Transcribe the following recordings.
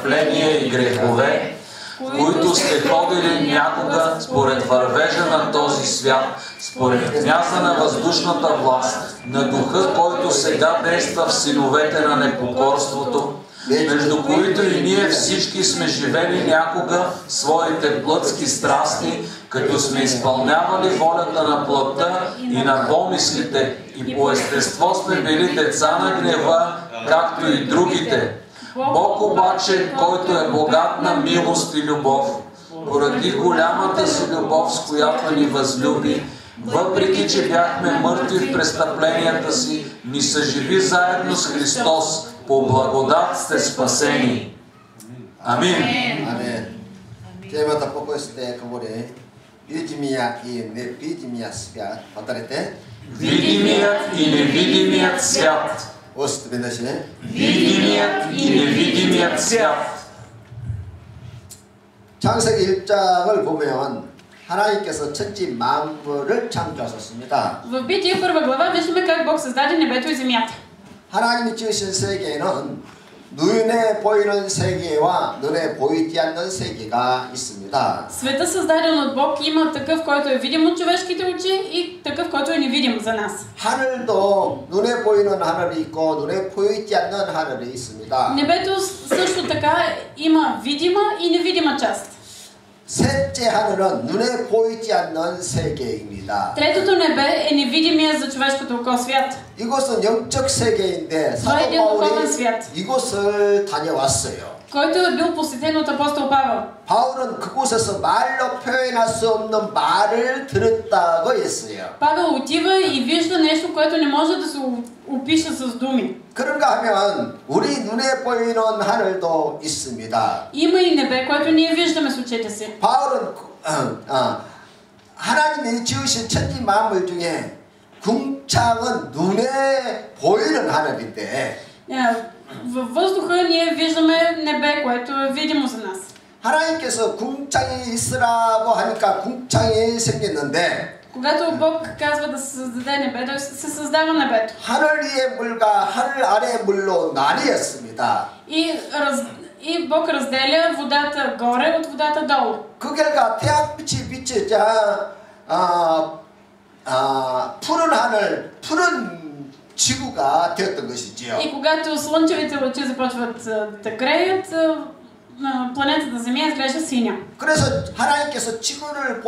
престъпления и грехове, в които сте ходили някога според вървежа на този свят, според княза на въздушната власт, на духа, който сега действа в синовете на непокорството, между които и ние всички сме живели някога своите плътски страсти, като сме изпълнявали волята на плътта и на помислите, и по естество сме били деца на гнева, както и другите. Бог обаче, който е богат на милост и любов, поради голямата си любов, с която ни възлюби, въпреки че бяхме мъртви в престъпленията си, ни съживи заедно с Христос. По благодат сте спасени. Амин. Амин. Темата по който сте говорили, видимият и невидимият свят. Повторете. Видимият и невидимият свят. Още веднъж. видимият и невидимият свят. 창세기 1장을 보면 하나님께서 천지 만물을 창조하셨습니다. В Битие първа глава виждаме как Бог създаде небето и земята. 하나님이 지으신 세계에는 눈에 보이는 세계와 눈에 보이지 않는 세계가 있습니다. Света, създаден от Бог, има такъв, който е видим от човешките очи и такъв, който е невидим за нас. 하늘도 눈에 보이는 하늘이 있고 눈에 보이지 않는 하늘이 있습니다. Небето също така има видима и невидима част. 셋째 하늘은 눈에 보이지 않는 세계입니다. Третото небе е невидимия за човешкото око свят. 이곳은 영적 세계인데 사도 바울이 이곳을 다녀왔어요. който е бил посетен от апостол Павел. 바울은 그곳에서 말로 표현할 수 없는 말을 들었다고 했어요. Павел отива и вижда нещо, което не може да се опише с думи. 그런가 하면 우리 눈에 보이는 하늘도 있습니다. Има и небе, което ние виждаме с очите си. 바울은 하나님이 지으신 천지 만물 중에 궁창은 눈에 보이는 하늘인데 Във въздуха ние виждаме небе, което е видимо за нас. 하나님께서 궁창이 있으라고 하니까 궁창이 생겼는데 когато Бог казва да се създаде небе, да се създава небето. 하늘 위의 물과 하늘 아래의 물로 나뉘었습니다. И Бог разделя водата горе от водата долу. 그 결과 태양빛이 비치자 푸른 하늘, 푸른 지구가 되었던 것이지요. И когато слънчевите лъчи започват да греят, планетата Земя изглежда синя. 그래서 하나님께서 지구를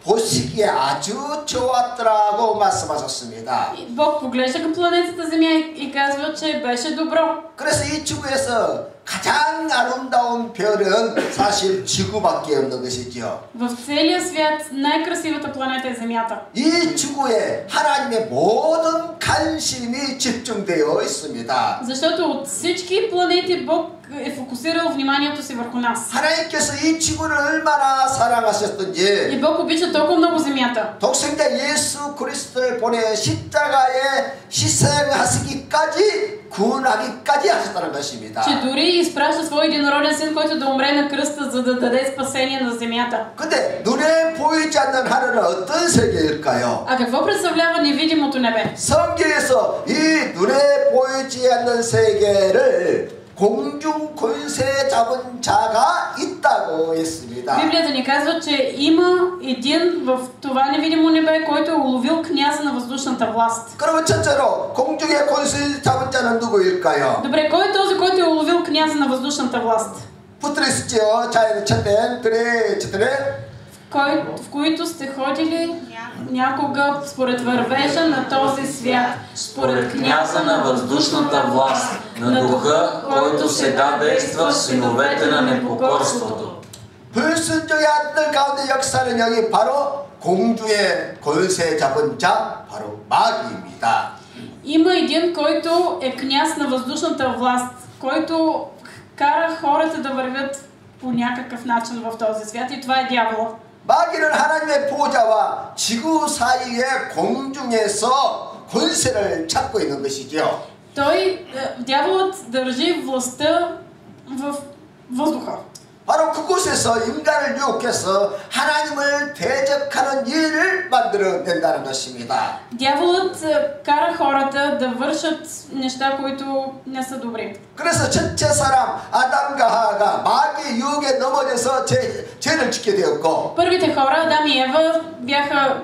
보시기에 아주 좋았더라고 말씀하셨습니다. Бог поглежда към планетата Земя и казва, че беше добро. 그래서 이 지구에서 가장 아름다운 별은 사실 지구밖에 없는 것이지요. В целия свят най-красивата планета е Земята. 이 지구에 하나님의 모든 관심이 집중되어 있습니다. Защото от всички планети Бог е фокусирал вниманието си върху нас. 하나님께서 이 지구를 얼마나 사랑하셨던지 И Бог обича толкова много Земята. 독생자 예수 그리스도를 보내 십자가에 희생하시기까지 구원하기까지 하셨다는 것입니다. Че дори изпраща свой единороден син, който да умре на кръста, за да даде спасение на земята. 근데 눈에 보이지 않는 하늘은 어떤 세계일까요? А какво представлява невидимото небе? 성경에서 이 눈에 보이지 않는 세계를 공중 권세 잡은 자가 있다고 했습니다. Библията ни казва, че има един в това невидимо небе, който е уловил княза на въздушната власт. 그러면 첫째로 공중의 권세 잡은 자는 누구일까요? Добре, кой е този, който е уловил княза на въздушната власт? 붙들어 있었죠. 자, 첫째, в които сте ходили някога според вървежа на този свят, според княза на въздушната власт, на духа, който сега действа в синовете на непокорството. 불순종의 아들 가운데 역사는 여기 바로 공중의 권세 잡은 자, 바로 마귀입니다. Има един, който е княз на въздушната власт, който кара хората да вървят по някакъв начин в този свят, и това е дявола. 마귀는 하나님의 보좌와 지구 사이의 공중에서 권세를 찾고 있는 것이죠. Дяволът държи властта в въздуха. 바로 그곳 그곳에서 인간을 유혹해서 하나님을 대적하는 일을 만들어낸다는 것입니다. Дяволът кара хората да вършат неща, които не са добри. 그래서 첫째 사람 아담과 하와가 마귀의 유혹에 넘어져서 죄를 짓게 되었고 Първите хора, Адам и Ева, бяха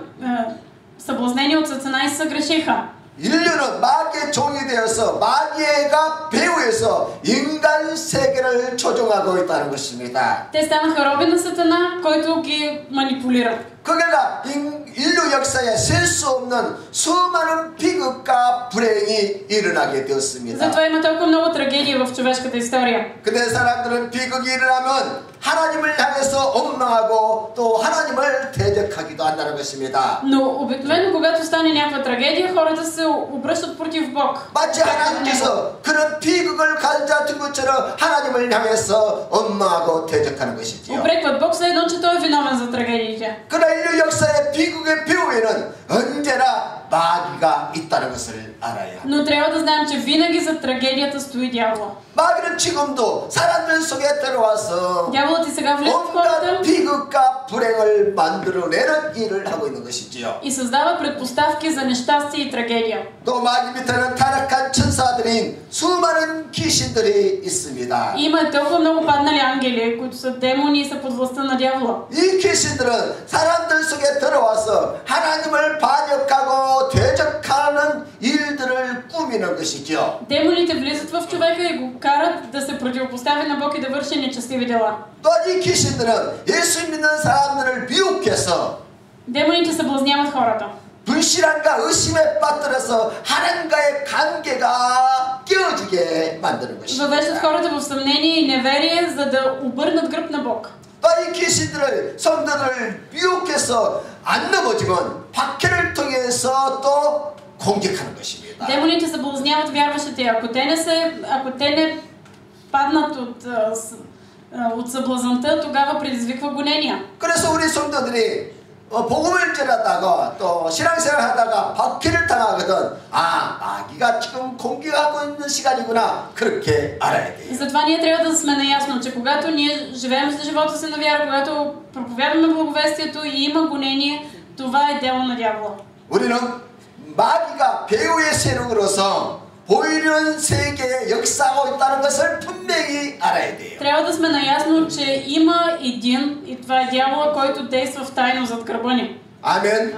съблазнени от Сатана и съгрешиха. 인류는 마귀의 종이 되어서 마귀가 배후에서 인간 세계를 조종하고 있다는 것입니다. Те станаха роби на Сатана, който ги манипулира. 그 결과 인류 역사에 셀 수 없는 수많은 비극과 불행이 일어나게 되었습니다. Затова има толкова много трагедии в човешката история. 근데 사람들은 비극이 일어나면 하나님을 향해서 원망하고 또 하나님을 대적하기도 한다는 것입니다. Но обикновено, когато стане някаква трагедия, хората се обръщат против Бог. 마치 하나님께서 그런 비극을 가져다 것처럼 하나님을 향해서 원망하고 대적하는 것이지요. Упрекват Бог, все едно, че той е виновен за трагедиите. 그러나 인류 역사의 비극의 배후에는 언제나 마귀가 있다는 것을 알아야 합니다. Но трябва да знаем, че винаги за трагедията стои дявола. 마귀는 지금도 사람들 속에 들어와서 Дяволът и сега влиза в хората 온갖 비극과 불행을 만들어내는 일을 하고 있는 것이지요. и създава предпоставки за нещастие и трагедия. 또 마귀 밑에는 타락한 천사들인 수많은 귀신들이 있습니다. Има толкова много паднали ангели, които са демони и са под властта на дявола. 이 귀신들은 사람들 속에 들어와서 하나님을 반역하고 대적하는 일들을 꾸미는 것이죠. Демоните влизат в човека и го карат да се противопостави на Бог и да върши нечестиви дела. 또 이 귀신들은 예수 믿는 사람들을 미혹해서 Демоните съблазняват хората. 불신앙과 의심에 빠뜨려서 하나님과의 관계가 깨어지게 만드는 것입니다. Въвеждат хората в съмнение и неверие, за да обърнат гръб на Бог. 또 이 귀신들을 성도들을 미혹해서 안 넘어지면 박해를 통해서 또 공격하는 것입니다. Демоните съблазняват вярващите. Ако те не паднат от съблазънта, тогава предизвиква гонения. 그래서 우리 성도들이 복음을 전하다가 또 신앙생활 하다가 박해를 당하거든 마귀가 지금 공격하고 있는 시간이구나 그렇게 알아야 돼요. Затова ние трябва да сме наясно, че когато ние живеем за живота си на вяра, когато проповядваме благовестието и има гонение, това е дело на дявола. 우리는 마귀가 배후의 세력으로서 보이는 세계에 역사하고 있다는 것을 분명히 알아야 돼요. Трябва да сме наясно, че има един и това е дявола, който действа в тайно зад гърба ни. 아멘.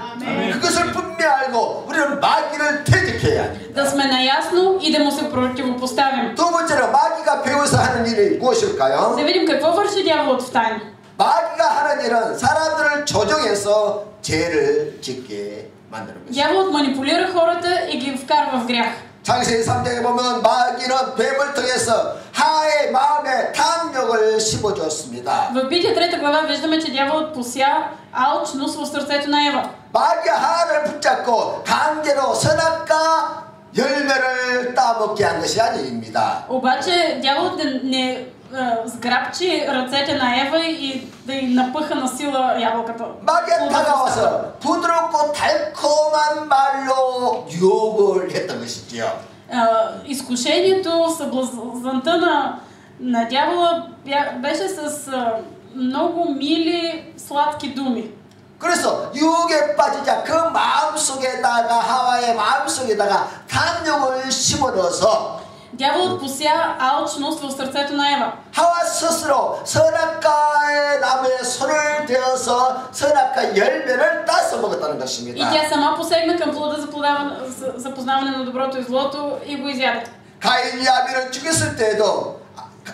그것을 분명히 알고 우리는 마귀를 대적해야 합니다. Да сме наясно и да му се противопоставим. 두 번째로 마귀가 배후에서 하는 일이 무엇일까요? Да видим какво върши дяволът в тайна. 마귀가 하는 일은 사람들을 조종해서 죄를 짓게 만드는 것입니다. Дяволът манипулира хората и ги вкарва в грях. 창세기 3장에 보면 마귀는 뱀을 통해서 하와의 마음에 탐욕을 심어주었습니다. В Битие 3 глава виждаме, че дяволът пося алчност в сърцето на Ева. 마귀가 하와를 붙잡고 강제로 선악과 열매를 따먹게 한 것이 아닙니다. Обаче дяволът не сграбчи ръцете на Ева и да й напъха на сила ябълката. 마귀가 다가와서 부드럽고 달콤한 말로 유혹을 했던 것이지요. Изкушението, съблазънта на дявола беше с много мили, сладки думи. 그래서 유혹에 빠지자 그 마음속에다가 하와의 마음속에다가 탐욕을 심어넣어서 Дяволът пося алчност в сърцето на Ева. 하와 스스로 선악과의 나무에 손을 대어서 선악과 열매를 따서 먹었다는 И 것입니다. тя сама посегна към плода за познаване на доброто и злото и го изяде. 가인이 아벨을 죽였을 때에도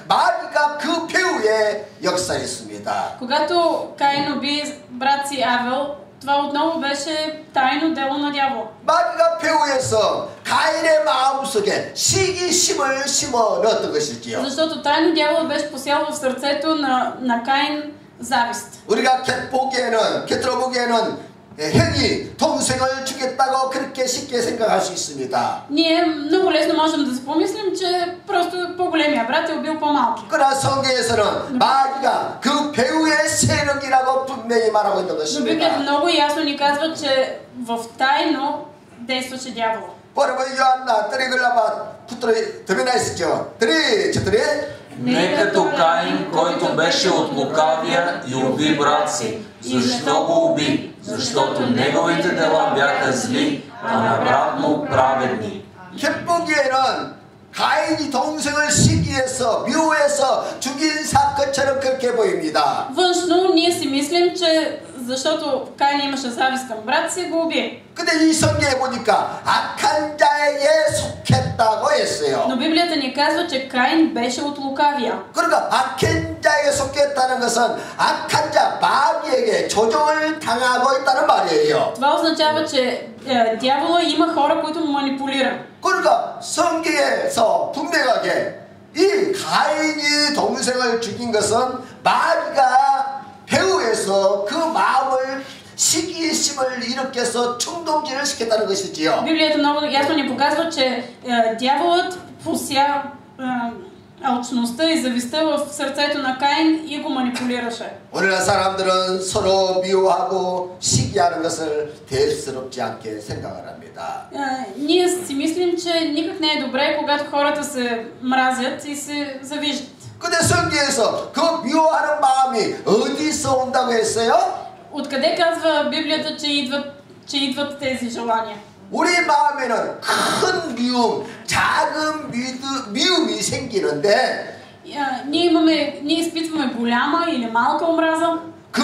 마귀가 그 배후에 역사했습니다. Когато Каин уби брат си Авел, това отново беше тайно дело на дявола. 마귀가 배후에서 가인의 마음속에 시기심을 심어 넣었던 것이지요. Защото тайно дявол беше посял в сърцето на Каин завист. 우리가 겉으로 보기에는 형이 동생을 죽였다고 그렇게 쉽게 생각할 수 있습니다. Ние много лесно можем да си помислим, че просто по-големия брат е убил по-малки. 그러나 성경에서는 마귀가 그 배후의 세력이라고 분명히 말하고 있는 Но Библията 것입니다. много ясно ни казва, че в тайно действаше дявола. 여러분 요한나 뜨리글라바 붙들어 더미나 있었죠. 드리 저들이 Не като Каин, който беше от лукавия и уби брат си. Защо го уби? Защото неговите дела бяха зли, а на брат му праведни. 겉보기에는 가인이 동생을 시기해서 미워해서 죽인 사건처럼 그렇게 보입니다. Външно ние си мислим, че защото Каин имаше завист към брат си, го уби. 근데 이 성경에 보니까 악한 자에게 속했다고 했어요. Но Библията ни казва, че Каин беше от лукавия. 그러니까 악한 자에게 속했다는 것은 악한 자 마귀에게 조종을 당하고 있다는 말이에요. Това означава, че дявола има хора, които му манипулира. 그러니까 성경에서 분명하게 이 가인이 동생을 죽인 것은 마귀가 배후에서 그 마음을 시기심을 일으켜서 충동질을 시켰다는 것이지요. Библията много ясно ни показва, че дяволът пося алчността и завистта в сърцето на Каин и го манипулираше. 오늘날 사람들은 서로 미워하고 시기하는 것을 대수롭지 않게 생각을 합니다. Ние си мислим, че никак не е добре, когато хората се мразят и се завиждат. 근데 성경에서 그 미워하는 마음이 어디서 온다고 했어요? Откъде казва Библията, че идват тези желания? 우리 마음에는 큰 미움, 작은 미움이 생기는데 ние изпитваме голяма или малка омраза. 그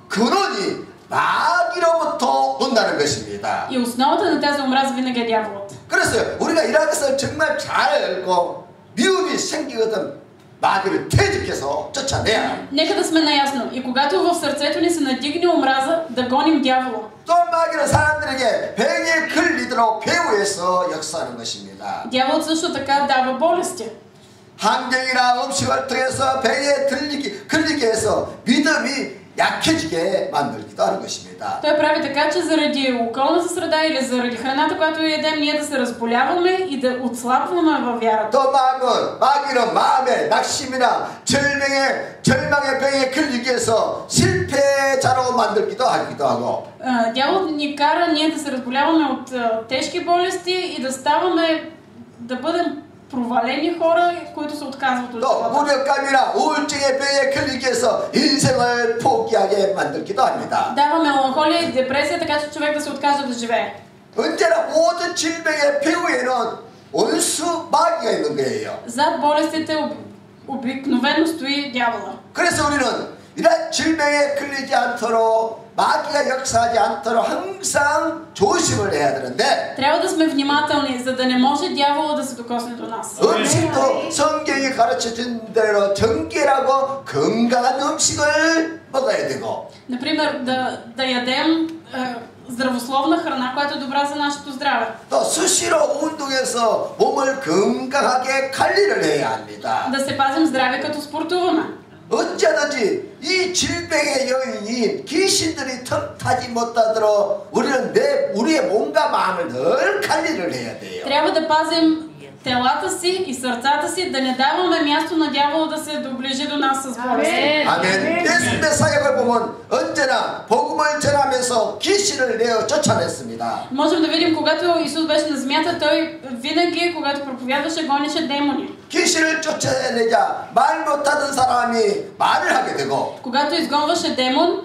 근원이 마귀로부터 온다는 것입니다. И основата на тази омраза винаги е дяволът. 그래서 우리가 이런 것을 정말 잘 알고 미움이 생기거든 마귀를 퇴직해서 쫓아내야 합니다. Нека да сме наясно. И когато в сърцето ни се надигне омраза, да гоним дявола. 또 마귀는 사람들에게 병에 걸리도록 배후에서 역사하는 것입니다. Дяволът също така дава болести. 환경이나 음식을 통해서 병에 걸리게 해서 믿음이 약해지게 만들기도 하는 것입니다. Той прави така, че заради околната среда или заради храната, която ядем, ние да се разболяваме и да отслабваме във вярата. 또 마귀는 마음의 낙심이나 절망의 병에 걸리게 해서 실패자로 만들기도 하고. Дяволът ни кара ние да се разболяваме от тежки болести и да ставаме, да бъдем провалени хора, които се отказват от 또 무력감이나 우울증의 병에 걸리게 해서 인생을 포기하게 만들기도 합니다. Дава меланхолия и депресия, така че човек да се откаже да живее. 언제나 모든 질병의 배후에는 원수 마귀가 있는 거예요. Зад болестите обикновено стои дявола. 그래서 우리는 이런 질병에 걸리지 않도록 마귀가 역사하지 않도록 항상 조심을 해야 되는데 Трябва да сме внимателни, за да не може дявола да се докосне до нас. 음식도 성경이 가르쳐준 대로 정결하고 건강한 음식을 먹어야 되고 Например, да ядем здравословна храна, която е добра за нашето здраве. 또 수시로 운동해서 몸을 건강하게 관리를 해야 합니다. Да се пазим здраве, като спортуваме. 어쩌든지 이 질병의 요인이 귀신들이 틈타지 못하도록 우리의 몸과 마음을 늘 관리를 해야 돼요. Трябва да пазим телата си и сърцата си, да не даваме място на дявола да се доближи до нас с болести. 아멘. 예수님의 사역을 보면 언제나 복음을 전하면서 귀신을 내어 쫓아냈습니다. Можем да видим, когато Исус беше на земята, той винаги, когато проповядваше, гонеше демони. 귀신을 쫓아내자 말 못하던 사람이 말을 하게 되고 Когато изгонваше демон,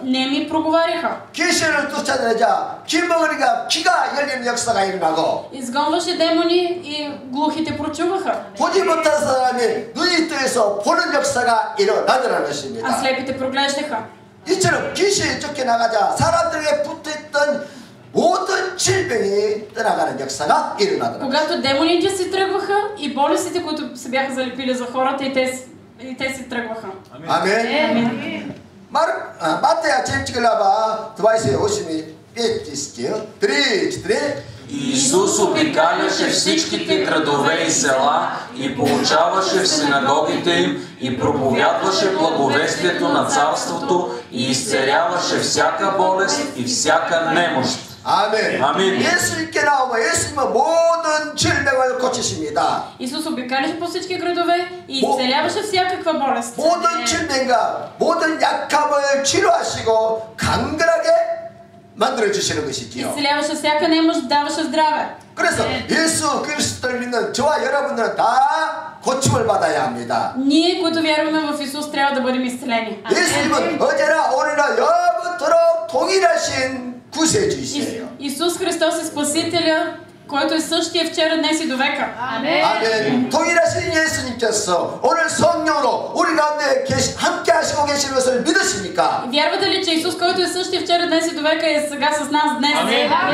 неми проговаряха. 귀신을 쫓아내자 귀머거리가 귀가 열리는 역사가 일어나고 Изгонваше демони и глухите прочуваха. 보지 못한 사람이 눈이 뜨여서 보는 역사가 일어나더라는 А 것입니다. слепите проглеждаха. 이처럼 귀신이 쫓겨나가자 사람들에게 붙어있던 모든 질병이 떠나가는 역사가 일어나더라고요. Когато демоните си тръгваха и болестите, които се бяха залепили за хората, и те си тръгваха. 아멘. 마태야 제일 찍으려봐. 드바이스에 오시면 삐지시죠. Исус обикаляше всичките градове и села и получаваше в синагогите им и проповядваше благовестието на царството и изцеляваше всяка болест и всяка немощ. 아멘. 아멘. 예수님께 나오면 예수님은 모든 질병을 고치십니다. Исус обикаляше по всички градове и изцеляваше всякаква болест. 모든 질병과 모든 약함을 치료하시고 강건하게 만들어 주시는 것이지요. Изцеляваше всяка немощ, даваше здраве. 그래서 예수 그리스도를 믿는 저와 여러분들은 다 고침을 받아야 합니다. Ние, които вярваме в Исус, трябва да бъдем изцелени. 예수님은 어제나 오늘나 영원토록 동일하신 구세주이세요. Исус Христос е Спасителя, който е същия вчера, днес и до века. 아멘. 동일하신 예수님께서 오늘 성령으로 우리 가운데 함께 하시고 계시는 것을 믿으십니까? Вярвате ли, че Исус, който е същия вчера, днес и до века, е сега с нас днес?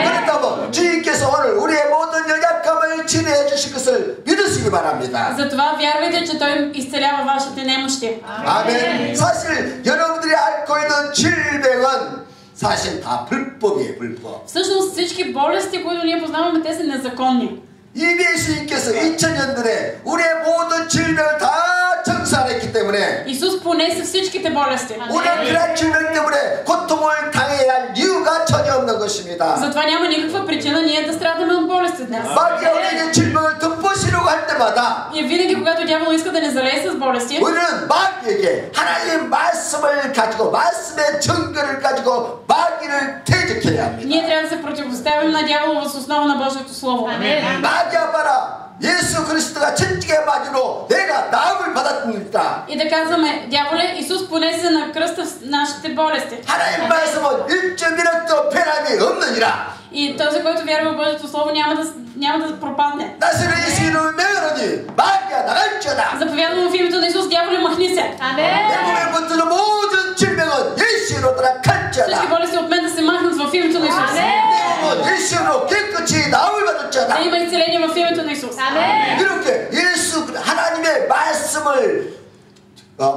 그렇다면 주님께서 오늘 우리의 모든 연약함을 치료해 주실 것을 믿으시기 바랍니다. Затова вярвайте, че Той изцелява вашите немощи. 아멘. 사실 여러분들이 앓고 있는 질병은 사실 다 불법이에요, 불법. Всъщност всички болести, които ние познаваме, те са незаконни. 이미 예수님께서 2000년 전에 우리의 모든 질병을 다 정산했기 때문에 Исус понесе всичките болести. 우리는 그런 질병 때문에 고통을 당해야 할 이유가 전혀 없는 것입니다. Затова няма никаква причина ние да страдаме от болести днес. 마귀가 우리에게 질병을 덮으시려고 할 때마다 И винаги, когато дявол иска да не залее с болести, 우리는 마귀에게 하나님의 말씀을 가지고 말씀의 증거를 가지고 마귀를 대적해야 합니다. ние трябва да се противоставим на дявола въз основа на Божието Слово. 마귀야 봐라, 예수 그리스도가 천직의 마귀로 내가 나음을 받았습니다. И да казваме, дяволе, Исус понесе на кръста нашите болести. 하나님 말씀은 1.1억도 변함이 없느니라. И този, който вярва в Божието Слово, няма да пропадне. 나스렛 예수 이름을 명하노니 마귀야 나갈지어다. Заповядвам в името на Исус, дяволе, махни се. 내 몸에 붙는 모든 질병은 예수로 Всички 들어갈지어다. болести от мен да се махнат в името на Исус. 내 몸은 예수로 깨끗이 나음을 Да 받을지어다. има изцеление в името на Исус. 이렇게 예수 하나님의 말씀을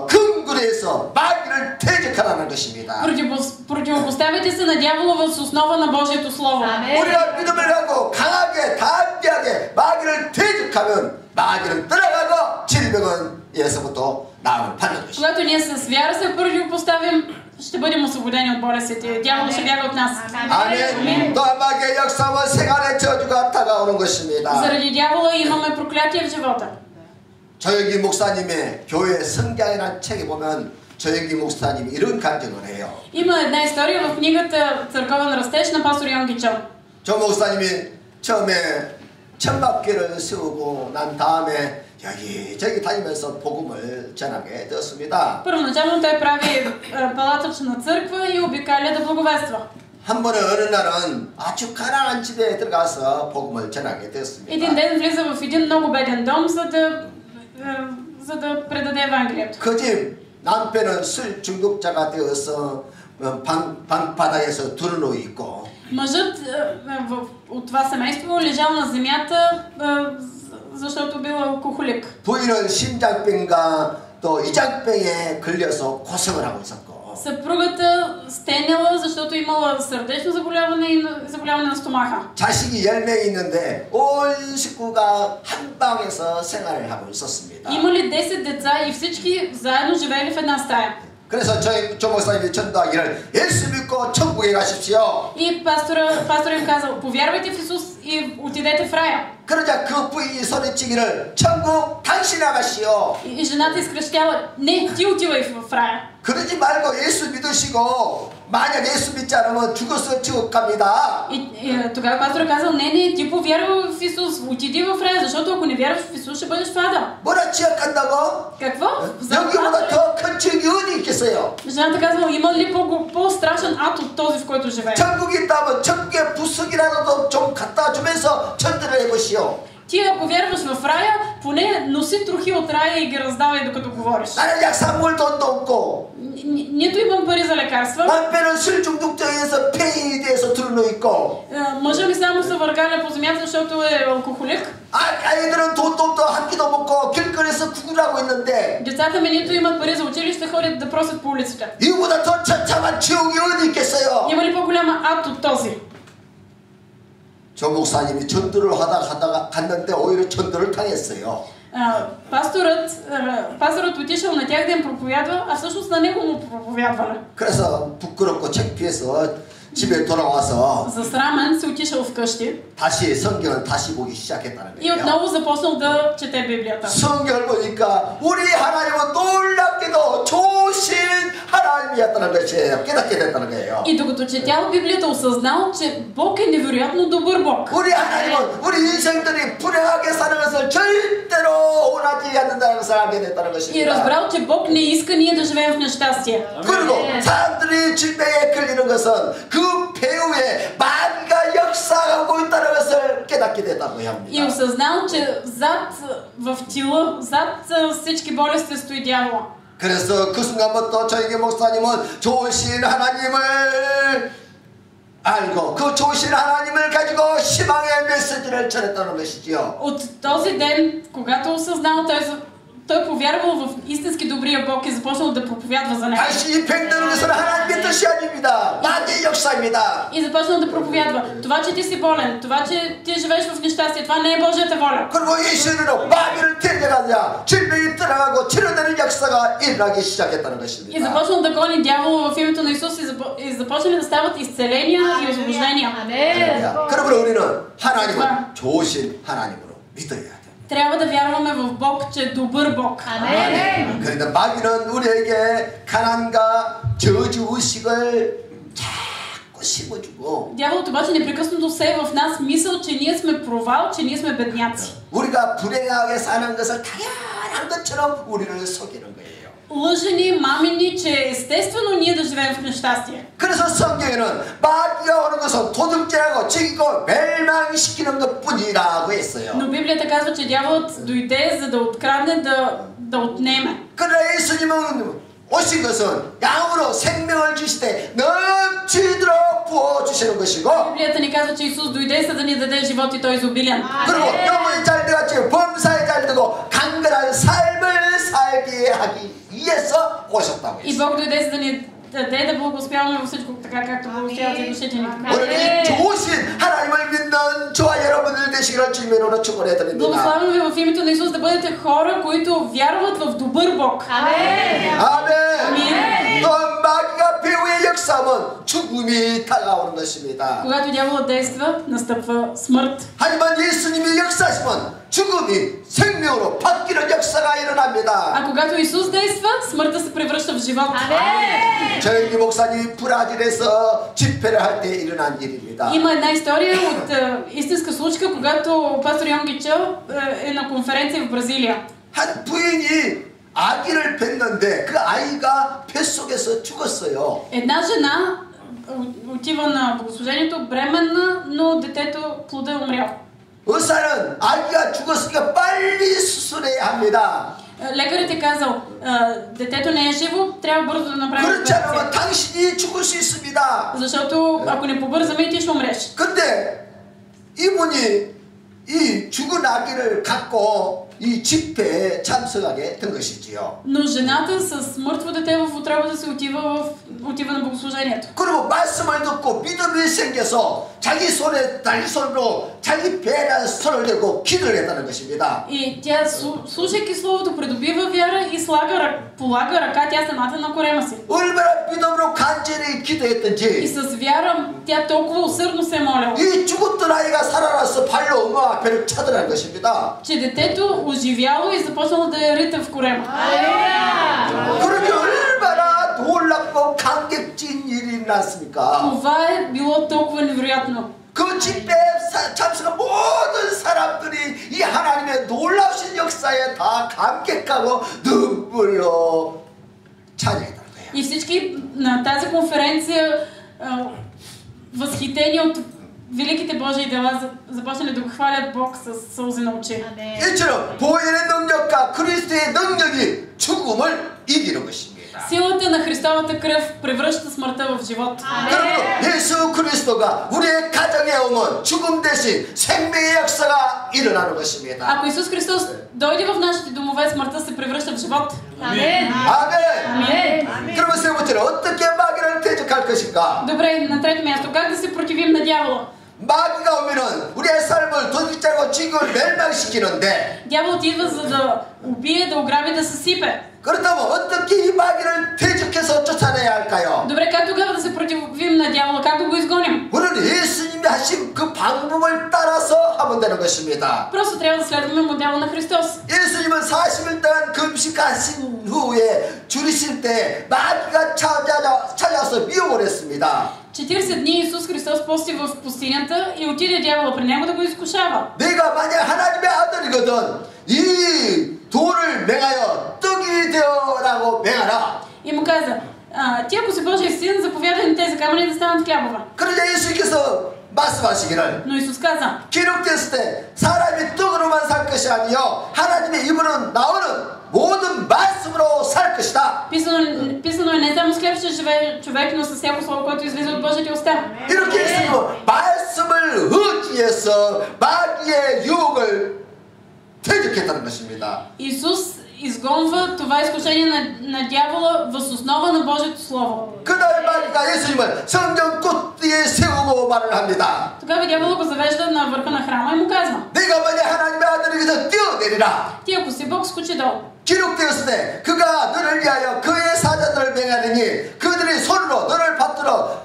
근거로 해서 마귀를 대적하라는 것입니다. Противопоставяйте се на дявола въз основа на Божието Слово. 우리가 믿음을 갖고 강하게 담대하게 마귀를 대적하면 마귀는 떠나가고 질병은 예수부터 나음을 받는 것입니다. Когато ние с вяра се противопоставим, ще бъдем освободени от болестите. Дявол ще бяга от нас. 아멘. 또 마귀의 역사와 생활의 저주가 다가오는 것입니다. Заради дявола имаме проклятие в живота. 조영기 목사님의 교회 성경이라는 책에 보면 조영기 목사님이 이런 간증을 해요. Има една история в книгата Църковен растеж на пастор Йонги Чо. 조 목사님이 처음에 천막교를 세우고 난 다음에 여기저기 다니면서 복음을 전하게 되었습니다. Първоначално той прави палатъчна църква и обикаля да благовества. 한 번은 어느 날은 아주 가난한 집에 들어가서 복음을 전하게 되었습니다. Един ден влиза в един много беден дом, за да предаде Евангелието. 그 집 남편은 술 중독자가 되어서 방바닥에서 드러누워 있고 Мъжът от това семейство лежал на земята, защото бил алкохолик. 부인은 심장병과 또 이장병에 걸려서 고생을 하고 있었고 Съпругата стеняла, защото имала сърдечно заболяване и заболяване на стомаха. 자식이 10명이 있는데 온 식구가 한 방에서 생활을 하고 있었습니다. Имали 10 деца и всички заедно живеели в една стая. 그래서 조 목사님이 전도하기를 예수 믿고 천국에 가십시오. И пастор им казал, повярвайте в Исус и отидете в рая. 그러자 그 부인이 소리치기를 천국 당신이 가시오. И жената изкрещяла, не, ти отивай в рая. 그러지 말고 예수 믿으시고 만약 예수 믿지 않으면 죽어서 지옥 갑니다. И тогава пастор казал, не, ти повярвай в Исус, отиди в рая, защото ако не вярваш в Исус, ще бъдеш в ада. 뭐라 지역한다고? Какво? 여기보다 더 큰 지옥이 어디 있겠어요? Жената казала, има ли по-страшен ад от този, в който живее? 천국이 있다면 천국의 부석이라도 좀 갖다 주면서 전도를 해보시오. Ти ако вярваш в рая, поне носи трохи от рая и ги раздавай докато говориш. 나는 약 사 먹을 돈도 없고 Нито имам пари за лекарства. 남편은 술 중독자에서 폐에 대해서 드러누워 있고 Мъжа ми само се въргаля по земята, защото е алкохолик. 아이들은 돈도 없고 한 끼도 먹고 길거리에서 구걸하고 있는데 Децата ми нито имат пари за училище, ходят да просят по улицата. 이거보다 더 처참한 지옥이 어디 있겠어요? Има ли по-голяма ад от този? 조 목사님이 전도를 하다가 갔는데 오히려 전도를 당했어요. Пасторът отишъл на тях да им проповядва, а всъщност на него му проповядвали. 그래서 부끄럽고 창피해서 집에 돌아와서 Засрамен се отишъл вкъщи 다시 성경을 다시 보기 시작했다는 и 거예요. отново започнал да чете Библията. 성경을 보니까 우리 하나님은 놀랍게도 좋으신 하나님이었다는 됐다는 것이에요. 깨닫게 됐다는 거예요. И докато четял Библията, осъзнал, че Бог е невероятно добър Бог. 우리 하나님은 우리 인생들이 불행하게 사는 것을 절대로 원하지 않는다는 것을 알게 됐다는 И 것입니다. разбрал, че Бог не иска ние да живеем в нещастие. 그리고 사람들이 질병에 걸리는 것은 그 배후에 마귀가 역사하고 있다는 것을 깨닫게 됐다고 И 합니다. осъзнал, че зад в тила, зад всички болести стои дявола. 그래서 그 순간부터 저에게 목사님은 좋으신 하나님을 알고 그 좋으신 하나님을 가지고 희망의 메시지를 전했다는 것이지요. От този ден, когато осъзнал, той повярвал в истински добрия Бог и започнал да проповядва за него. 다시 팽되는 것은 하나님의 뜻이 아닙니다. 마귀의 역사입니다. И започнал да проповядва. Това, че ти си болен, това, че ти живееш в нещастие, това не е Божията воля. 그리고 이 시대로 마귀를 대적하자 질병이 떠나가고 치료되는 역사가 일어나기 시작했다는 И 것입니다. започнал да гони дявола в името на Исус и започнали да стават изцеления и освобождения. 그러므로 우리는 하나님은 좋으신 하나님으로 믿어야 돼요. Трябва да вярваме в Бог, че е добър Бог. 그런데 마귀는 우리에게 가난과 저주 의식을 자꾸 심어주고 Дяволът обаче непрекъснато сее в нас мисъл, че ние сме провал, че ние сме бедняци. 우리가 불행하게 사는 것을 당연한 것처럼 우리를 속이는 거예요. Лъже ни, мами ни, че е естествено ние да живеем в нещастие. 그래서 성경에는 마귀가 오는 것은 도둑질하고 죽이고 멸망시키는 것뿐이라고 했어요. Но Библията казва, че дяволът дойде за да открадне, да отнеме. 그러나 예수님은 오신 것은 양으로 생명을 주시되 넘치도록 부어주시는 것이고 Библията ни казва, че Исус дойде за да ни даде живот и той изобилен. 그리고 영혼이 잘되었지 범사에 잘되고 강건한 삶을 살게 하기 위해서 오셨다고 И 했어요. Бог дойде за да ни даде да благословяваме във всичко така, както благословяват и душите ни. 오늘 이 좋으신 하나님을 믿는 저와 여러분들 되시기를 주님으로 축원해드립니다. Благославям ви в името на Исус да бъдете хора, които вярват в добър Бог. 아멘. 또 마귀가 배후의 역사는 죽음이 다가오는 것입니다. Когато дяволът действа, настъпва смърт. 하지만 예수님이 역사하시면 죽음이 생명으로 바뀌는 역사가 일어납니다. А когато Исус действа, смъртта се превръща в живот. 저희 목사님이 브라질에서 집회를 할 때 일어난 일입니다. Има една история от истинска случка, когато пастор Йонги Чъл е на конференция в Бразилия. 한 부인이 아기를 뵀는데 그 아이가 뱃속에서 죽었어요. Една жена отива на богослужението, бременна, но детето, плода е умрял. 의사는 아기가 죽었으니까 빨리 수술해야 합니다. Лекарът е казал, детето не е живо, трябва бързо да направим 그렇지 операция. 않으면 당신이 죽을 수 있습니다. Защото ако не побързаме, и ти ще умреш. 근데 이분이 이 죽은 아기를 갖고 이 집회에 참석하게 된 것이지요. Но жената с мъртво дете в утробата се отива на богослужението. 그리고 말씀을 듣고 믿음이 생겨서 자기 손으로 자기 배에 손을 대고 기도를 했다는 것입니다. И тя, слушайки словото, придобива вяра и полага ръка тя самата на корема си. 얼마나 믿음으로 간절히 И 기도했던지 с вяра тя толкова усърдно се е молила, 이 죽었던 아이가 살아나서 발로 엄마 앞에를 차더라는 것입니다. че детето оживяло и започнало да я рита в корема. 그러니 얼마나 놀랍고 감격진 일이 났습니까? Това е било толкова невероятно. 그 집회에 참석한 모든 사람들이 이 하나님의 놀라우신 역사에 다 감격하고 눈물로 찬양했다는 거예요. И всички на тази конференция, възхитени от великите Божии дела, започнали да го хвалят Бог с сълзи на очи. 이처럼 보혈의 능력과 그리스도의 능력이 죽음을 이기는 것입니다. Силата на Христовата кръв превръща смъртта в живот. 그러므로 예수 그리스도가 우리의 가정에 오면 죽음 대신 생명의 역사가 일어나는 것입니다. Ако Исус Христос дойде в нашите домове, смъртта се превръща в живот. 아멘. 그러면 세 번째로 어떻게 마귀를 대적할 것인가? Добре, на трето място, как да се противим на дявола? 마귀가 오면은 우리의 삶을 도둑질하고 죽임을 멸망시키는데 Дяволът идва за да убие, да ограби, да съсипе. 그렇다면 어떻게 이 마귀를 대적해서 쫓아내야 할까요? Добре, как тогава да се противим на дявола? Как да го изгоним? 우리는 예수님이 하신 그 방법을 따라서 하면 되는 것입니다. Просто трябва да следваме модела на Христос. 예수님은 40일 동안 금식하신 후에 줄이실 때 마귀가 찾아와서 미혹을 했습니다. 40 дни Исус Христос пости в пустинята и отиде дявола при него да го изкушава. 내가 만약 하나님의 아들이거든 이 돌을 맹하여 떡이 되어라고 맹하라. И му каза, ти ако си Божий син, заповядай на тези камъни да станат хлябове. 그러자 예수께서 말씀하시기를 Но Исус каза, 기록됐을 때 사람이 떡으로만 살 것이 아니요 하나님의 입으로 나오는 모든 말씀으로 살 것이다. писано е не само с хляб ще живее човек, но с всяко слово, което излиза от Божиите уста. 이렇게 했으면 말씀을 의지해서 마귀의 유혹을 퇴적했다는 것입니다. Исус изгонва това изкушение на дявола въз основа на Божието Слово. 그날 마귀가 예수님을 성전 꼭대기에 세우고 말을 합니다. Тогава дявола го завежда на върха на храма и му казва, 내가 만약 하나님의 아들이거든 뛰어내리라. ти ако си Бог, скочи долу. 기록되었을 때 그가 너를 위하여 그의 사자들을 맹하리니 그들이 손으로 너를 받들어